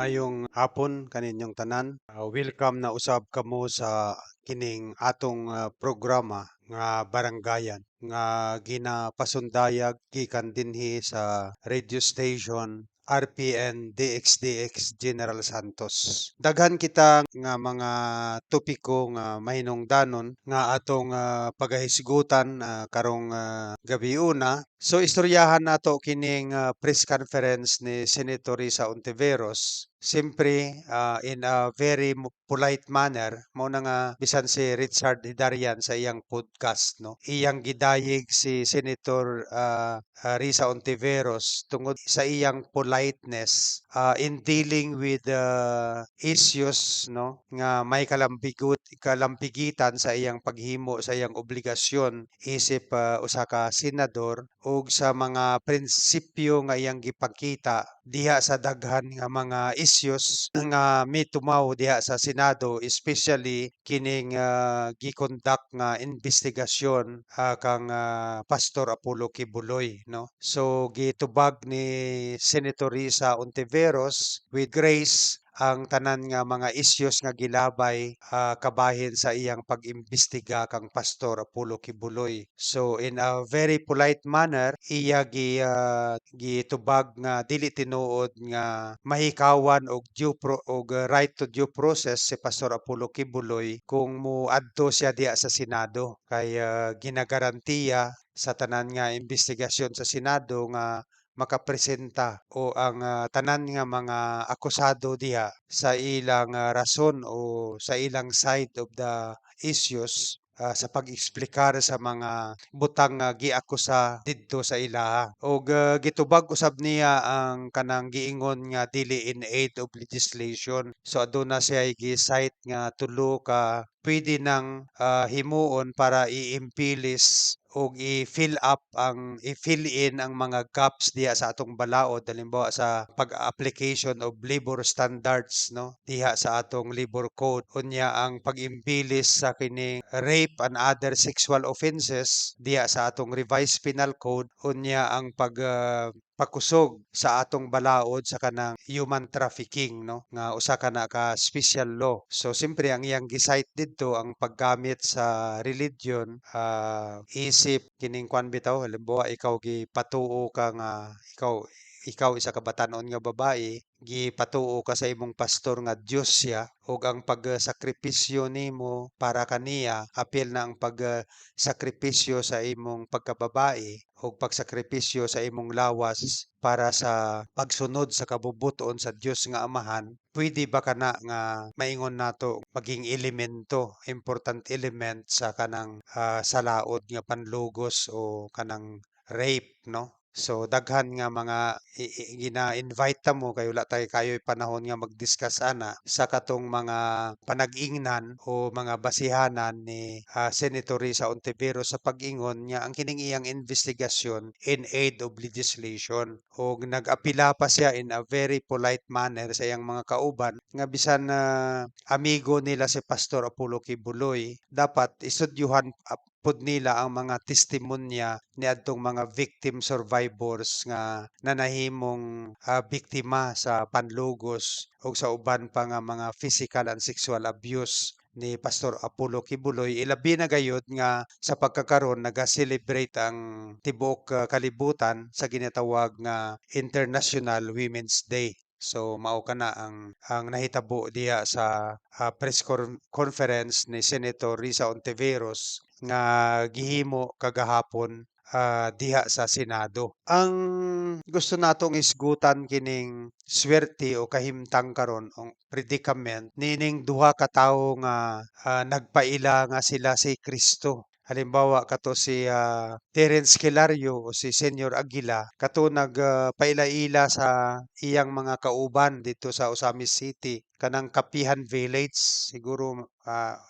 Mayong hapon kaninyong tanan. Welcome na usab kamo sa kining atong programa nga Baranggayan nga ginapasundayag gikan dinhi sa radio station RPN DXDX General Santos. Daghan kita nga mga topiko nga mahinungdanon nga atong pagahisgutan karong gabi una. So istoryahan nato kining press conference ni Senator Risa Ontiveros. Siyempre, in a very polite manner, mo na nga bisan si Richard Hidarian sa iyang podcast, no? Iyang gidayeg si Senator Risa Ontiveros tungod sa iyang politeness in dealing with issues, no? Nga may kalambigitan sa iyang paghimo sa iyang obligasyon isip usa ka senador ug sa mga prinsipyo nga iyang gipakita diha sa daghan nga mga issues nga mitumaw diha sa Senado, especially kining gikondak nga investigasyon kang Pastor Apollo Kibuloy, no? So gitubag ni Senator Risa Ontiveros with grace ang tanan nga mga issues nga gilabay kabahin sa iyang pag-imbestiga kang Pastor Apollo Kibuloy. So in a very polite manner, iya gitubag nga dili tinuod nga mahikawan og right to due process si Pastor Apollo Kibuloy kung muadto siya diha sa Senado kay ginagarantiya sa tanan nga investigasyon sa Senado nga makapresenta o ang tanan nga mga akusado diha sa ilang rason o sa ilang side of the issues sa pag-eksplikar sa mga butang nga giakusa didto sa ilaha. Og gitubag usab niya ang kanang giingon nga dili in aid of legislation. So aduna siya gi-cite nga tulo ka pwede nang himuon para iimpilis o i-fill in ang mga gaps diha sa atong balaod, halimbawa sa pag-application of labor standards, no, diha sa atong labor code, unya ang pag-imbilis sa kining rape and other sexual offenses diha sa atong revised penal code, unya ang pakusog sa atong balaod sa kanang human trafficking, no, nga usa kana ka special law. So siyempre ang iyang gisite didto ang paggamit sa religion isip kining kwan bitaw, halimbawa ikaw gipatuo ka nga ikaw isa ka batan-on nga babae, gipatuo ka sa imong pastor nga Dios siya ug ang pagsakripisyo nimo para kaniya apil na ang pagsakripisyo sa imong pagkababae o pagsakripisyo sa imong lawas para sa pagsunod sa kabubuton sa Dios nga Amahan, pwede ba kana nga maingon nato maging elemento, important element sa kanang salaod nga panlugos o kanang rape, no? So daghan nga mga gina-invite ta mo kay wala tay kayo'y panahon nga mag-discuss ana sa katong mga panag-ingnan o mga basihanan ni Senator Risa Ontiveros sa pag-ingon niya ang kining iyang investigasyon in aid of legislation o nag-apila pa siya in a very polite manner sa iyang mga kauban nga bisan na amigo nila si Pastor Apollo Kibuloy dapat istudyuhan pud nila ang mga testimonya niadtong mga victim survivors nga nanahimong biktima sa panlugos o sa uban pa nga mga physical and sexual abuse ni Pastor Apollo Kibuloy. Ilabi na gayud nga sa pagkakaroon naga-celebrate ang tibuok kalibutan sa ginatawag nga International Women's Day. So mao kana ang nahitabo diha sa press conference ni Senator Risa Ontiveros nga gihimo kagahapon diha sa Senado. Ang gusto natong isgutan kining swerte o kahimtang karon o predicament nining duha ka tawo nga nagpaila nga sila si Kristo. Halimbawa kato si Terence Kilario o si Senior Aguila kato nagpaila-ila sa iyang mga kauban dito sa Osamis City kanang Kapihan Village, siguro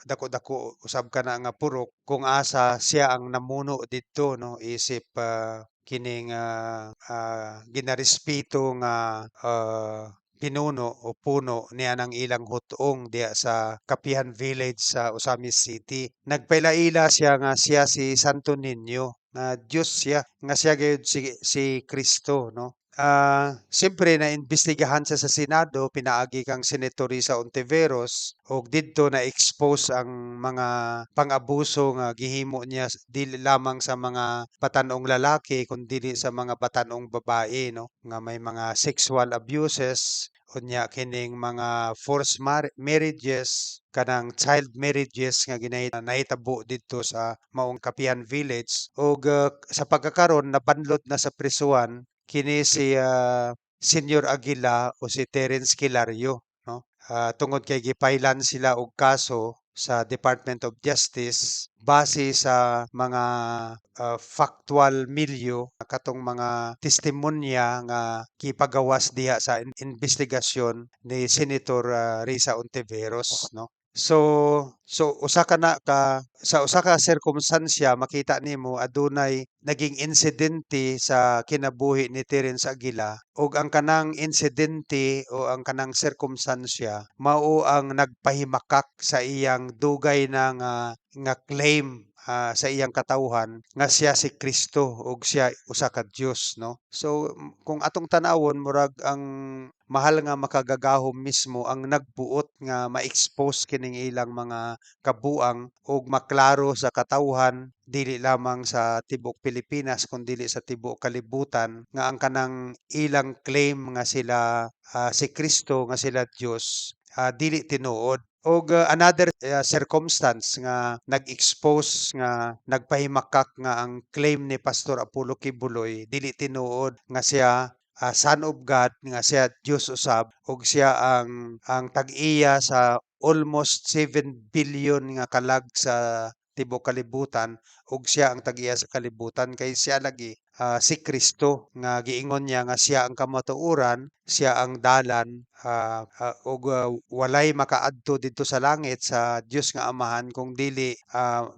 dako-dako usab kana nga purok kung asa siya ang namuno didto, no, isip kining ginarespeto nga pinuno o puno niya ng ilang hutong diya sa Kapihan Village sa Osamis City. Nagpaila-ila siya nga siya si Santo Niño, nga Diyos siya, nga siya gayud si Kristo, no? Siyempre naimbestigahan siya sa Senado, pinaagi kang Senator Risa Ontiveros ug didto na-expose ang mga pang-abuso nga gihimo niya dili lamang sa mga batan-ong lalaki kundi sa mga batan-ong babae, no, nga may mga sexual abuses unya kining mga forced marriages kanang child marriages nga nahitabo didto sa maong Kapihan Village ug sa pagkakaron nabanlod na sa prisuhan kini si Senior Aguila o si Terence Kilario, no? Tungod kay gipailan sila og kaso sa Department of Justice base sa mga factual milyo katong mga testimonya nga gipagawas diha sa investigasyon ni Senator Risa Ontiveros, no? So usa ka na ka sa usa ka sirkumstansya makita nimo adunay naging insidente sa kinabuhi ni Terence Aguila ug ang kanang insidente o ang kanang sirkumstansya mao ang nagpahimakak sa iyang dugay na nga claim sa iyang katawhan nga siya si Kristo ug siya usa ka Dios, no? So kung atong tan-awon murag ang mahal nga makagagahom mismo ang nagbuot nga ma-expose kining ilang mga kabuang ug maklaro sa katawhan dili lamang sa tibuok Pilipinas kundi sa tibuok kalibutan nga ang kanang ilang claim nga sila si Kristo nga sila Dios dili tinuod. Og another circumstance nga nag-expose nga nagpahimakak nga ang claim ni Pastor Apollo Kibuloy dili tinuod nga siya Son of God nga siya Dios usab ug siya ang tag-iya sa almost 7 billion nga kalag sa tibuok kalibutan ug siya ang tag-iya sa kalibutan kay siya lagi si Kristo nga giingon niya nga siya ang kamatuoran, siya ang dalan ug walay makaadto didto sa langit sa Dios nga Amahan kung dili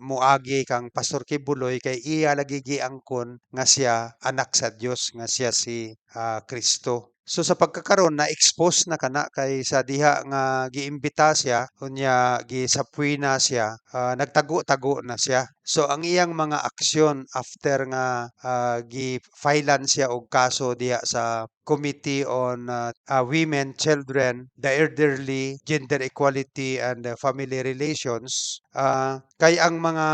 moagi kang Pastor Kibuloy kay iya lagi giangkon nga siya anak sa Dios nga siya si Kristo. So sa pagkakaroon na-expose na kana kay sa diha nga giimbita siya unya gisapwi na siya nagtago-tago na siya. So ang iyang mga aksyon after nga gi-filean siya og kaso diha sa Committee on Women, Children, the Elderly, Gender Equality and Family Relations kay ang mga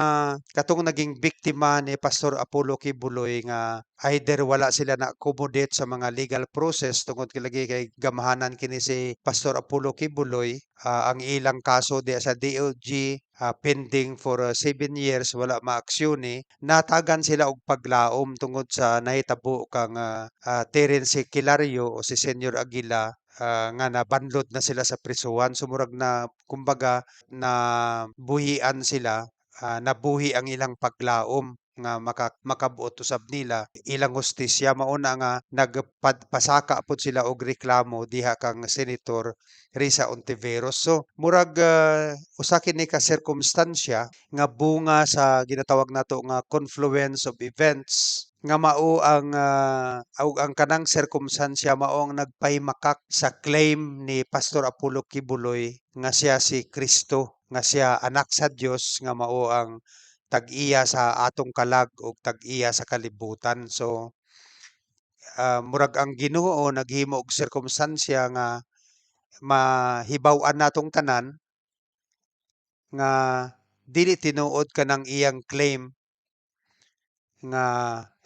katong naging biktima ni Pastor Apollo Kibuloy nga either wala sila na accommodate sa mga legal process tungod lagi kay gamahanan kini si Pastor Apollo Kibuloy ang ilang kaso di sa DOJ pending for 7 years wala maaksyon natagan sila og paglaom tungod sa nahitabo kang Terence Kilario o si Senyor Aguila nga nabanlod na sila sa prisuhan sumurag na kumbaga na buhian sila nabuhi ang ilang paglaom nga makabuot usab nila ilang hustisya mauna nga nagpasaka pod sila og reklamo diha kang Senator Risa Ontiveros. So murag usa kini ka sirkumstansya nga bunga sa ginatawag nato nga confluence of events nga mao ang kanang sirkumstansya mao ang nagpahimakak sa claim ni Pastor Apollo Kibuloy nga siya si Kristo nga siya anak sa Dios nga mao ang tag-iya sa atong kalag ug tag-iya sa kalibutan. So murag ang Ginoo naghimo og sirkumstansya nga mahibaw-an natong tanan nga dili tinuod kanang iyang claim nga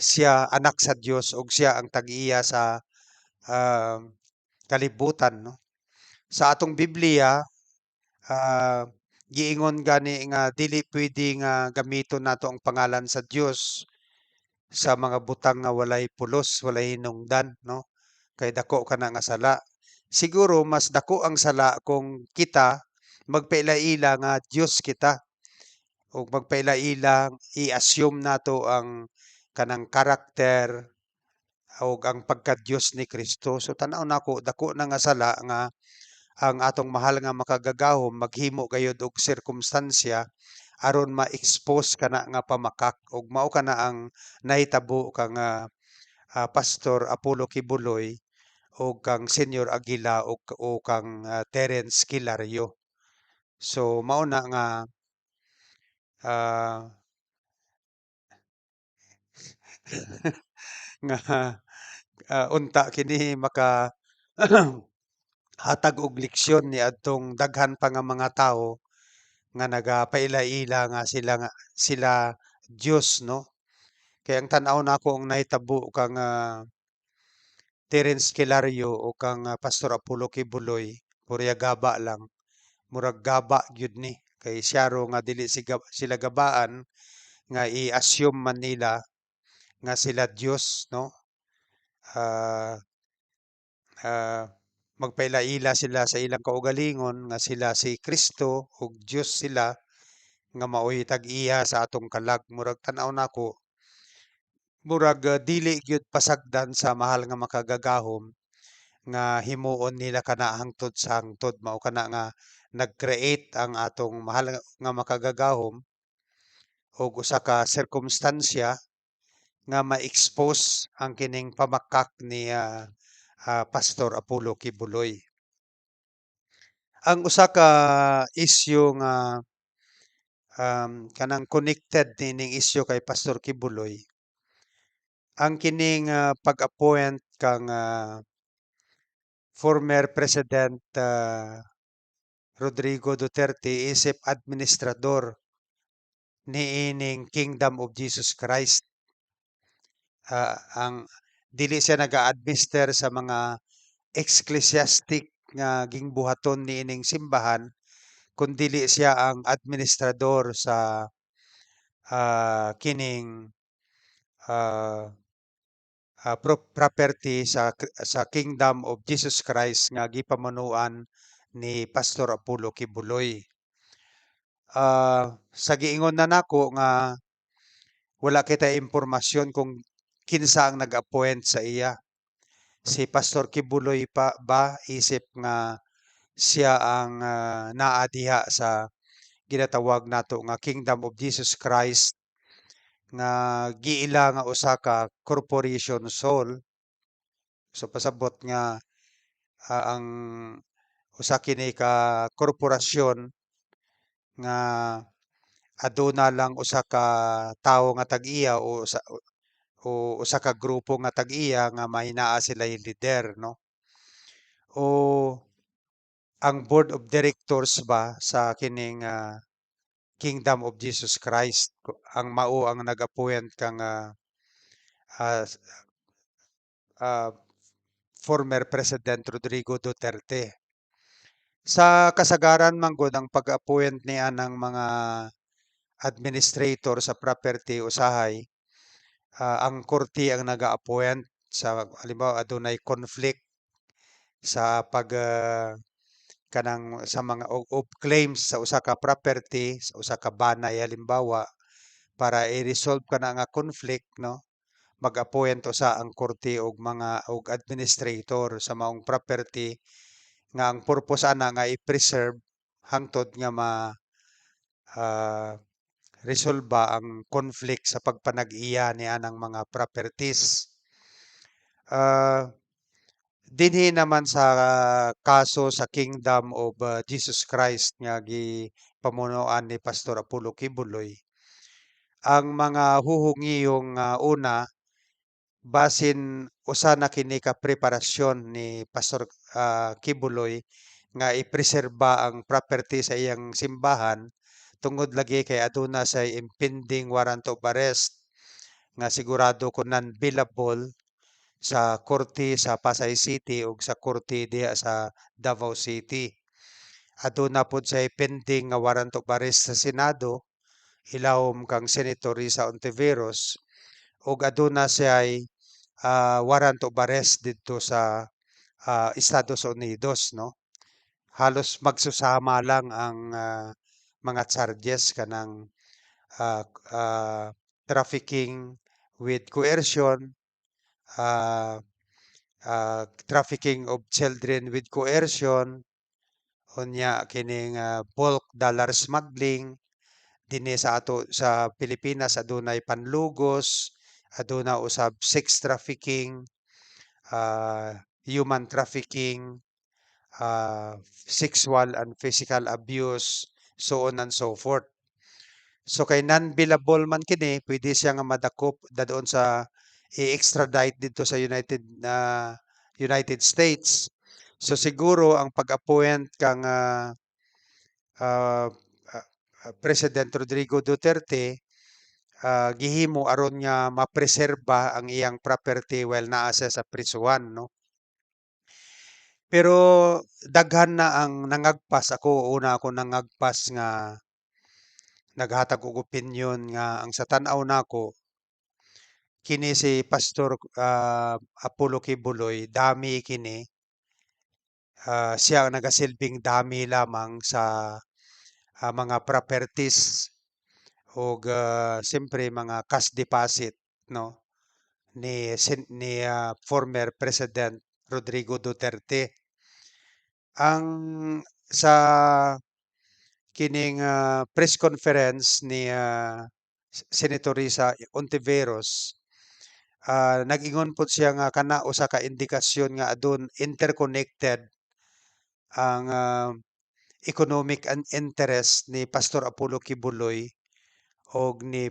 siya anak sa Dios ug siya ang tag-iya sa ah, kalibutan, no? Sa atong Biblia ah, giingon gani nga dili pwede nga gamiton nato ang pangalan sa Dios sa mga butang nga walay pulos, walay hinungdan, no? Kay dako kana nga sala. Siguro mas dako ang sala kung kita magpaila-ila nga Dios kita ug magpaila-ila i-assume nato ang kanang karakter ug ang pagka-Dios ni Kristo. So tan-aw nako dako na nga sala nga ang atong mahal nga makagagahom maghimo gayud og sirkumstansya aron ma-expose kana nga pamakak ug mao kana ang nahitabo kang Pastor Apollo Kibuloy o kang Senyor Aguila o kang Terence Kilario. So mao na nga nga unta kini hatag og leksyon niadtong daghan pa nga mga tawo nga nagapaila-ila nga sila Dios, no? Kaya ang tan-aw nako ang nahitabo kang Terence Kilario o kang Pastor Apollo Kibuloy, purya gaba lang. Murag gaba gyud ni kay siya ro nga dili sila gabaan nga i-assume man nila nga sila Dios, no? Ah, ah, magpaila-ila sila sa ilang kaugalingon nga sila si Kristo ug Dios sila nga maoy tag-iya sa atong kalag. Murag tan-aw nako, murag dili gyud pasagdan sa mahal nga makagagahom nga himuon nila kana hangtod sa hangtod, mao kana nga nag-create ang atong mahal nga makagagahom og usa ka sirkumstansya nga ma-expose ang kining pamakak ni Pastor Apollo Kibuloy. Ang usa ka isyu nga kanang connected nining isyu kay Pastor Kibuloy, ang kining pag-appoint kang former President Rodrigo Duterte isip administrador niining Kingdom of Jesus Christ. Ang dili siya naga-administer sa mga ecclesiastic nga gingbuhaton niining simbahan, kundili siya ang administrador sa kining ah, property sa Kingdom of Jesus Christ nga gipamunuan ni Pastor Apollo Kibuloy. Sa giingon na nako nga wala kita impormasyon kung kinsa ang nag-appoint sa iya. Si Pastor Kibuloy pa ba isip nga siya ang naa diha sa ginatawag nato nga Kingdom of Jesus Christ nga giila nga usa ka corporation soul. So pasabot nga ang usa kini ka korporasyon nga aduna lang usa ka tawo nga tag-iya o usa ka grupo nga tag-iya nga mahinaa sila yung leader, no? O ang board of directors ba sa kining Kingdom of Jesus Christ ang mao ang nag-appoint kang ah, ah, former President Rodrigo Duterte. Sa kasagaran man gud ang pag-appoint niya ng mga administrator sa property usahay, ang korte ang naga-appoint sa halimbawa adunay conflict sa kanang sa mga of claims sa usa ka property, sa usa ka banay halimbawa, para i-resolve kana nga conflict, no? Mag-appoint usa ang korte og administrator sa maong property nga ang purpose ana nga i-preserve hangtod nga ah, resolba ang conflict sa pagpanag-iya ni anang mga properties. Dinhi naman sa kaso sa Kingdom of Jesus Christ nga gipamunuan ni Pastor Apollo Kibuloy, ang mga huhungiyong una basin usa na kini ka preparasyon ni Pastor Kibuloy nga ipreserba ang property sa iyang simbahan tungod lagi kay aduna say impending warrant of arrest nga sigurado ko non-billable sa korte sa Pasay City ug sa korte diha sa Davao City. Aduna pod say pending nga warrant of arrest sa Senado ilawom kang Senator Risa Ontiveros ug aduna siyay warrant of arrest didto sa Estados Unidos, no? Halos magsusama lang ang mga charges kanang ah, ah, trafficking with coercion, ah, trafficking of children with coercion, unya kining bulk dollar smuggling dinhi sa ato sa Pilipinas adunay panlugos, aduna usab sex trafficking, human trafficking, sexual and physical abuse, so on and so forth. So kay non-billable man kini, pwede siya nga madakop dadon sa i-extradite dito sa United States. So siguro ang pag-appoint kang ah, ah, President Rodrigo Duterte gihimo aron nga mapreserba ang iyang property while naa siya sa prisuhan, no? Pero daghan na ang nangagpas. Una ako nangagpas nga naghatag og opinyon nga ang sa tan-aw nako kini si Pastor Apollo Kibuloy dami kini. Siya ang nagasilbing dami lamang sa mga properties og siyempre mga cash deposit, no, ni former President Rodrigo Duterte. Ang sa kining press conference ni Senator Risa Ontiveros, nag-ingon pod siya nga kana usa ka indikasyon nga adun interconnected ang economic interest ni Pastor Apollo Kibuloy og ni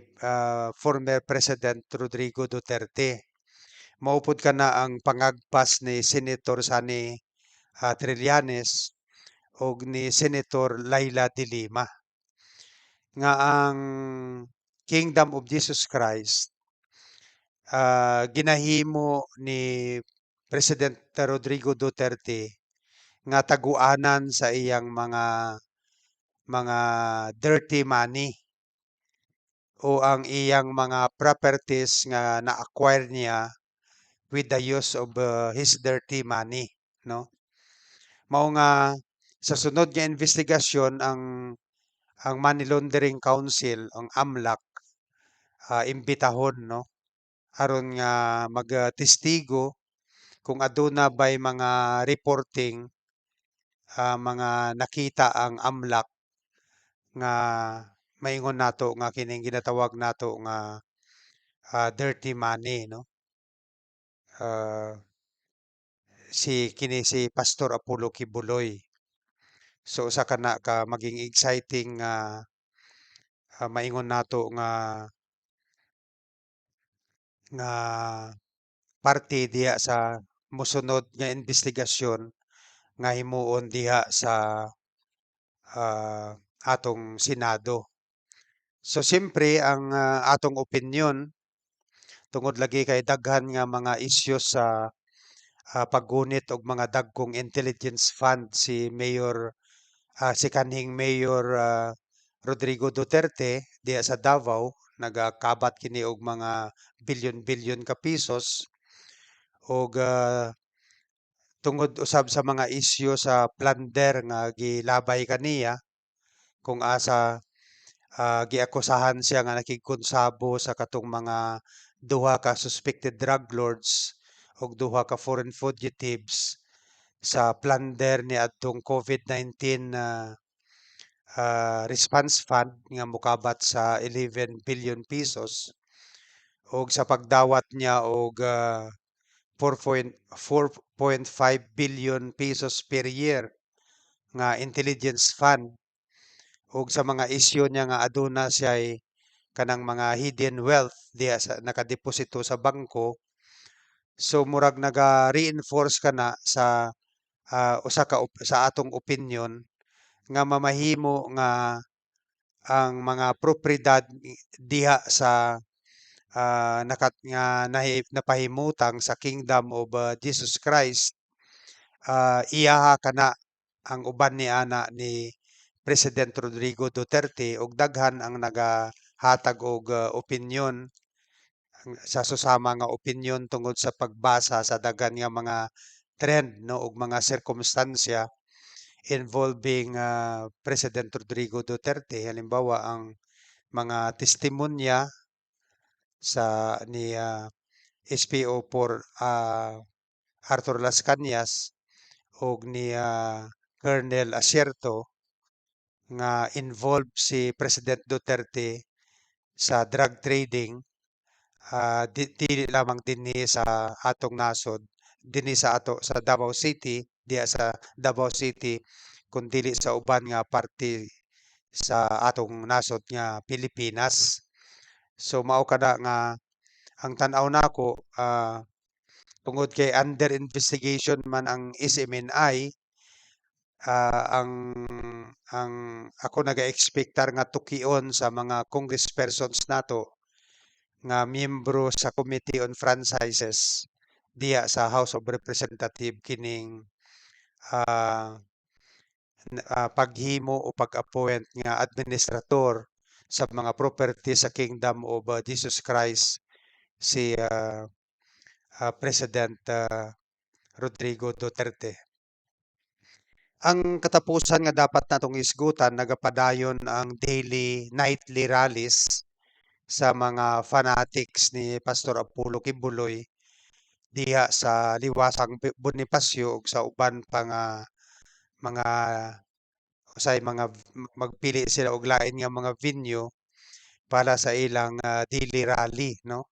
former President Rodrigo Duterte. Mao pod kana ang pangagpas ni Senator Sani Trillanes og ni Senator Laila de Lima nga ang Kingdom of Jesus Christ ginahimo ni President Rodrigo Duterte nga taguanan sa iyang mga dirty money o ang iyang mga properties nga na-acquire niya with the use of his dirty money, no? Mao nga sa sunod nga investigasyon ang Money Laundering Council, ang AMLAC, imbitahon, no, aron nga magtestigo kung aduna ba'y mga reporting mga nakita ang AMLAC nga maingon nato nga kining ginatawag nato nga dirty money, no. Ah, si Pastor Apollo Kibuloy. So usa ka na ka maging exciting nga maingon nato nga parte diha sa mosunod nga investigasyon nga himuon diha sa atong Senado. So siyempre ang atong opinyon tungod lagi kay daghan nga mga issues sa paggunit og mga dagkong intelligence fund si kanhing Mayor Rodrigo Duterte diha sa Davao nagakabat kini og mga bilyon-bilyon ka pesos og tungod usab sa mga isyu sa plunder nga gilabay kaniya kung asa giakusahan siya nga nakigkonsabo sa katong mga duha ka suspected drug lords ug duha ka foreign fugitives sa plunder ni adtong COVID-19 response fund nga mokabat sa 11 billion pesos ug sa pagdawat niya og 4.5 billion pesos per year nga intelligence fund ug sa mga isyu niya nga aduna siya'y kanang mga hidden wealth diya sa nakadeposito sa bangko. So murag naga-reinforce kana sa sa atong opinion nga mamahimo nga ang mga propriedad diha sa napahimutang sa Kingdom of Jesus Christ iyaha kana ang uban ni ana ni President Rodrigo Duterte ug daghan ang nagahatag og opinyon sa susama nga opinyon tungod sa pagbasa sa daghan nga mga trend, no, ug mga sirkumstansya involving President Rodrigo Duterte. Halimbawa ang mga testimonya ni SPO4 Arthur Las Cañas ug ni Colonel Asierto nga involved si President Duterte sa drug trading dili lamang dinhi sa atong nasod dinhi sa Davao City diya sa Davao City kundi sa uban nga parte sa atong nasod nga Pilipinas. So mao kada nga ang tan-aw nako tungod kay under investigation man ang SMNI, ang ako naga-expectar nga tukion sa mga congresspersons nato nga miyembro sa Committee on Franchises diya sa House of Representative kining ah, paghimo o pag-appoint nga administrator sa mga property sa Kingdom of Jesus Christ si President Rodrigo Duterte. Ang katapusan nga dapat natong isgutan, nagapadayon ang daily, nightly rallies sa mga fanatics ni Pastor Apollo Kibuloy diha sa Liwasang Bonifacio ug sa uban pa nga mga magpili sila og lain nga mga venue para sa ilang daily rally, no?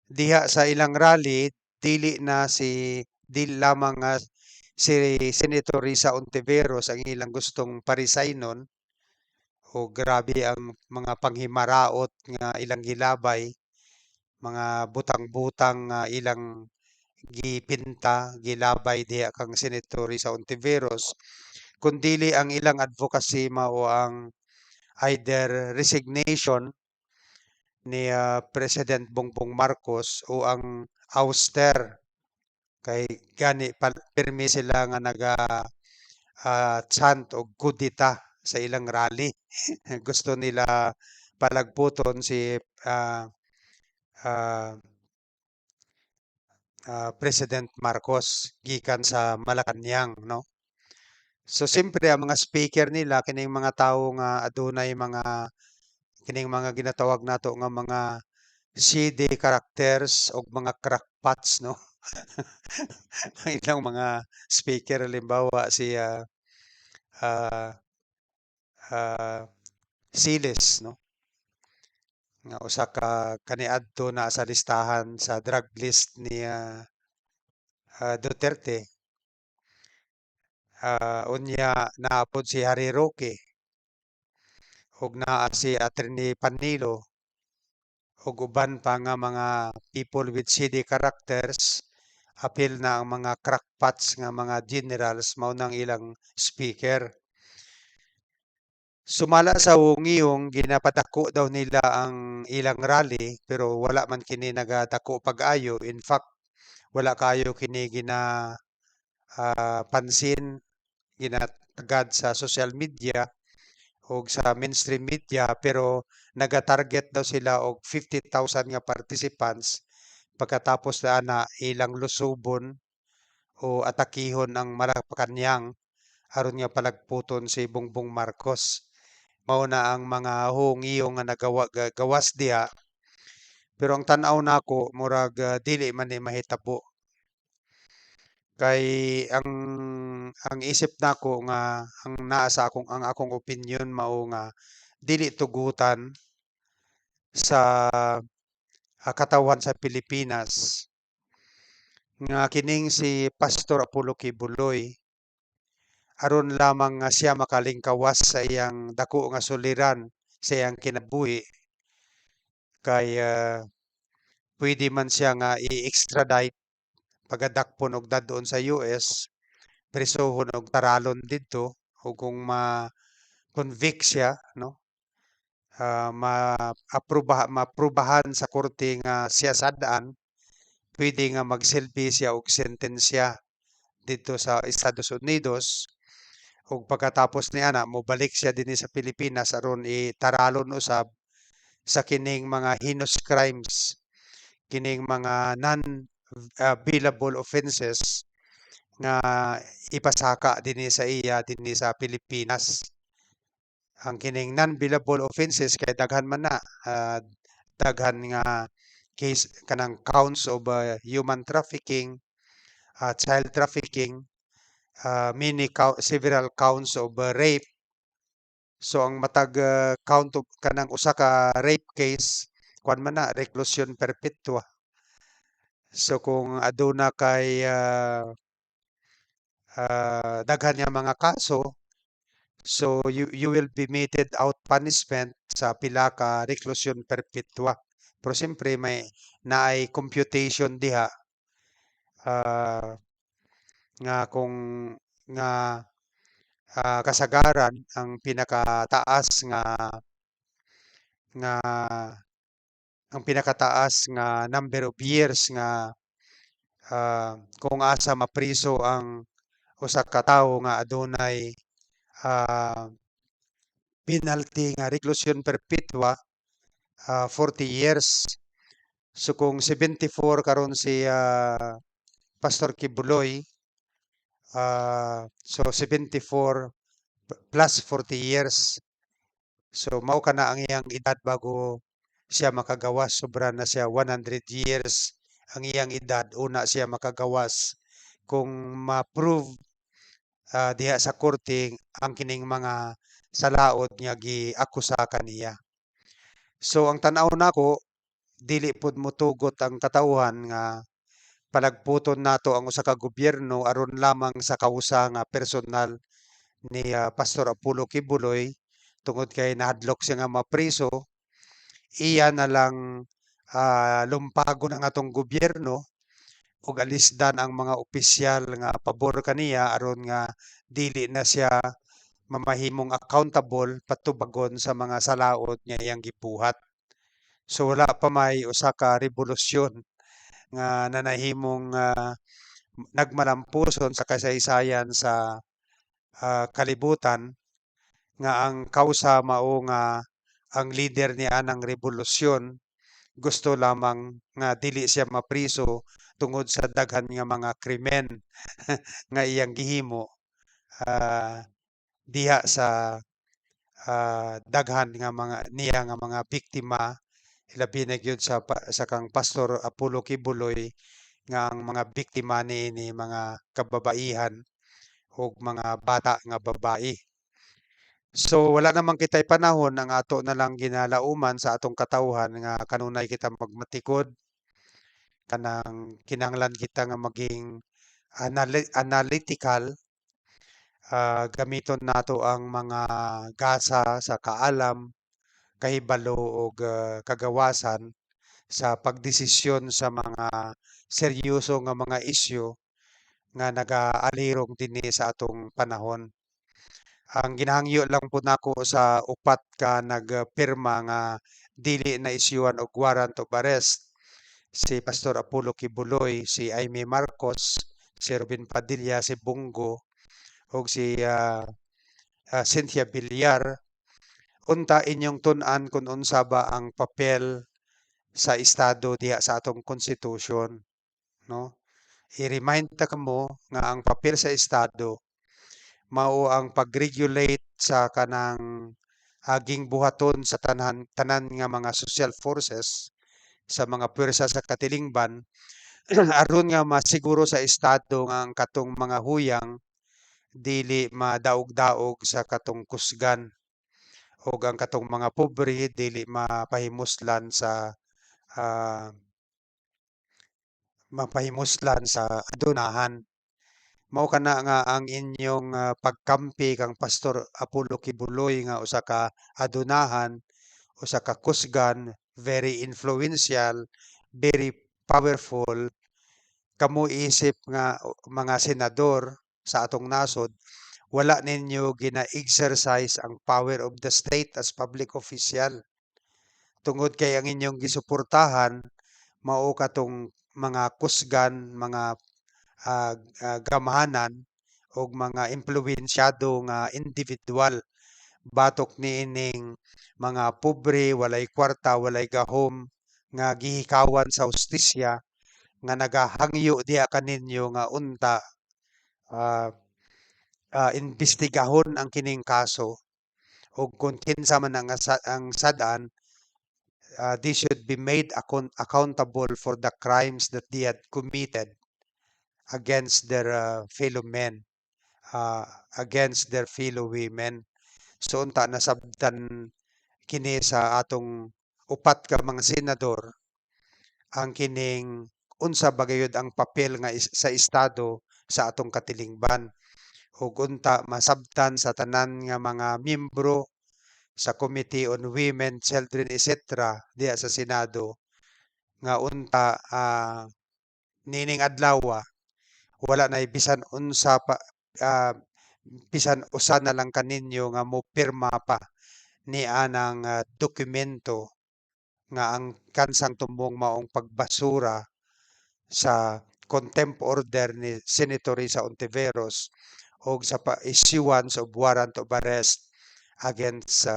Diha sa ilang rally dili lamang nga si Senator Risa Ontiveros ang ilang gustong parisaynon o grabe ang mga panghimaraot nga ilang gilabay, mga butang-butang nga ilang gipinta, gilabay diha kang Senator Risa Ontiveros, kundili ang ilang advocacy mao ang either resignation ni President Bongbong Marcos o ang ouster kay gani pirmi sila nga chant og kudita sa ilang rally. Gusto nila palagputon si ah, ah, President Marcos gikan sa Malacañang, no? So siyempre ang mga speaker nila kining mga tawo nga adunay kining mga ginatawag nato nga mga shady characters o mga crackpots, no? Ang ilang mga speaker halimbawa si ah, ah, Siles, no? Nga usa ka kaniadto na sa listahan sa drug list ni Duterte. Unya naapod si Harry Roque ug naa si Attorney Panilo ug uban pa nga mga people with shady characters, apil na ang mga crackpots nga mga generals mao nang ilang speaker. Sumala sa ngiyong ginapadako daw nila ang ilang rally pero wala man kini nagadako pag-ayo. In fact, wala kayo kini pansin, ginatagad sa social media o sa mainstream media pero naga-target daw sila og 50,000 nga participants pagkatapos na ilang lusubon o atakihon ang Malacañang aron nga palagputon si Bongbong Marcos. Mao na ang mga hungiyong nga gawas diha. Pero ang tan-aw nako murag dili man ni mahitabo. Kay ang isip nako nga ang naa sa akong opinion mao nga dili tugutan sa katawan sa Pilipinas nga kining si Pastor Apollo Kibuloy aron lamang nga siya makalingkawas sa iyang dako nga suliran sa iyang kinabuhi kay pwede man siya nga i-extradite pagadakpon og dadon sa US, presohon og taralon didto o kung ma-convict siya, no? Maprubahan sa korte nga siya sadaan, pwede nga magsilbi siya og sentensya dito sa Estados Unidos ug pagkatapos niana mobalik siya dinhi sa Pilipinas aron itaralon usab sa kining mga heinous crimes, kining mga non-billable offenses nga ipasaka dinhi sa iya dinhi sa Pilipinas. Ang kining non-billable offenses kay daghan man na daghan nga case kanang counts of human trafficking, child trafficking, several counts of rape. So ang matag count of kanang usa ka rape case kuan man na reclusion perpetua. So kung aduna kay daghan nga mga kaso, so you will be meted out punishment sa pila ka reclusion perpetua Pero siyempre may naay computation diha ah, nga kung nga kasagaran ang pinakataas nga nga number of years nga kung asa mapriso ang usa ka tawo nga adunay ah, penalty nga reclusion perpetua 40 years. So kung 74 karon si Pastor Kibuloy, so 74 plus 40 years. So mao kana ang iyang edad bago siya makagawas. Sobra na siya 100 years ang iyang edad una siya makagawas. Kung ma-prove diha sa korte ang kining mga salaod nga giakusa kaniya. So ang tan-aw nako dili pud motugot ang katawhan nga palagputon nato ang usa ka gobyerno aron lamang sa kausa nga personal ni Pastor Apollo Kibuloy tungod kay nahadlok siya nga mapriso, iya na lang lumpagon ang atong gobyerno ug alisdan ang mga opisyal nga pabor kaniya aron nga dili na siya mamahimong accountable patubagon sa mga salaod nga iyang gibuhat. So wala pa may usa ka rebolusyon nga nanahimong nagmalampuson sa kasaysayan sa kalibutan nga ang kausa mao nga ang leader ni anang rebolusyon gusto lamang nga dili siya mapriso tungod sa daghan nga mga krimen nga iyang gihimo diha sa daghan nga mga niya nga mga biktima labi na gyud sa kang Pastor Apollo Kibuloy nga ang mga biktima niini mga kababaihan ug mga bata nga babae. So wala naman kitay panahon ang ato na lang ginalauman sa atong katawhan nga kanunay kita magmatikod kanang kinahanglan kita nga maging analytical gamiton nato ang mga gasa sa kaalam, kahibalo ug kagawasan sa pagdesisyon sa mga seryoso nga mga isyu nga nagaalirong dinhi sa atong panahon. Ang ginahangyo lang po nako sa upat ka nagpirma nga dili na isyuhan og warrant of arrest si Pastor Apollo Kibuloy, si Aimee Marcos, si Robin Padilla, si Bongo ug si Cynthia Villar. Unta inyong tun-an kung unsa ba ang papel sa estado diha sa atong konstitusyon, no? I-remind ta kamo nga ang papel sa estado mao ang pag-regulate sa kanang aging buhaton sa tanan nga mga social forces sa mga puwersa sa katilingban aron nga masiguro sa estado nga ang katong mga huyang dili madaog-daog sa katong kusgan ug ang katong mga pobre dili ah, mapahimuslan sa adunahan. Mao kana nga ang inyong pagkampi kang Pastor Apollo Kibuloy nga usa ka adunahan, usa ka kusgan, very influential, very powerful. Kamo isip nga mga senador sa atong nasod, wala ninyo gina-exercise ang power of the state as public official. Tungod kay ang inyong gisuportahan mao katong mga kusgan, mga gamahanan og mga impluwensyado nga individual batok niining mga pobre, walay kwarta, walay gahom nga gihikawan sa hustisya nga nagahangyo diha kaninyo nga unta ah, imbestigahon ang kining kaso ug kung kinsa man ang sad-an they should be made accountable for the crimes that they had committed against their fellow men, against their fellow women. So unta nasabtan kini sa atong upat ka mga senador ang kining unsa bagayod ang papel nga sa estado sa atong katilingban ug unta masabtan sa tanan nga mga miyembro sa Committee on Women, Children, etc. diya sa Senado nga unta nining adlaw wala nay bisan unsa pa bisan usa na lang kaninyo nga mopirma pa ni anang dokumento nga ang kansang tumong maong pagbasura sa contempt order ni Senator Risa Ontiveros o sa pa-issuance of warrant of arrest against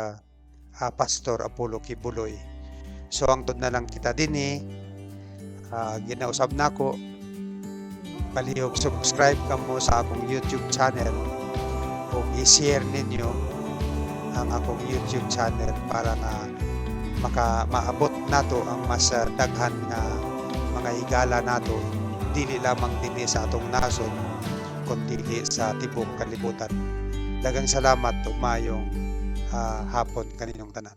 Pastor Apollo Kibuloy. So ang na lang kita dinhi ginausab nako palihog subscribe kamo sa akong YouTube channel o i-share ninyo ang akong YouTube channel para nga maabot nato ang mas daghan nga mga higala nato dili lamang dinhi sa atong nasod kundi sa tibok kalibutan. Daghang salamat ug maayong hapon kaninyong tanan.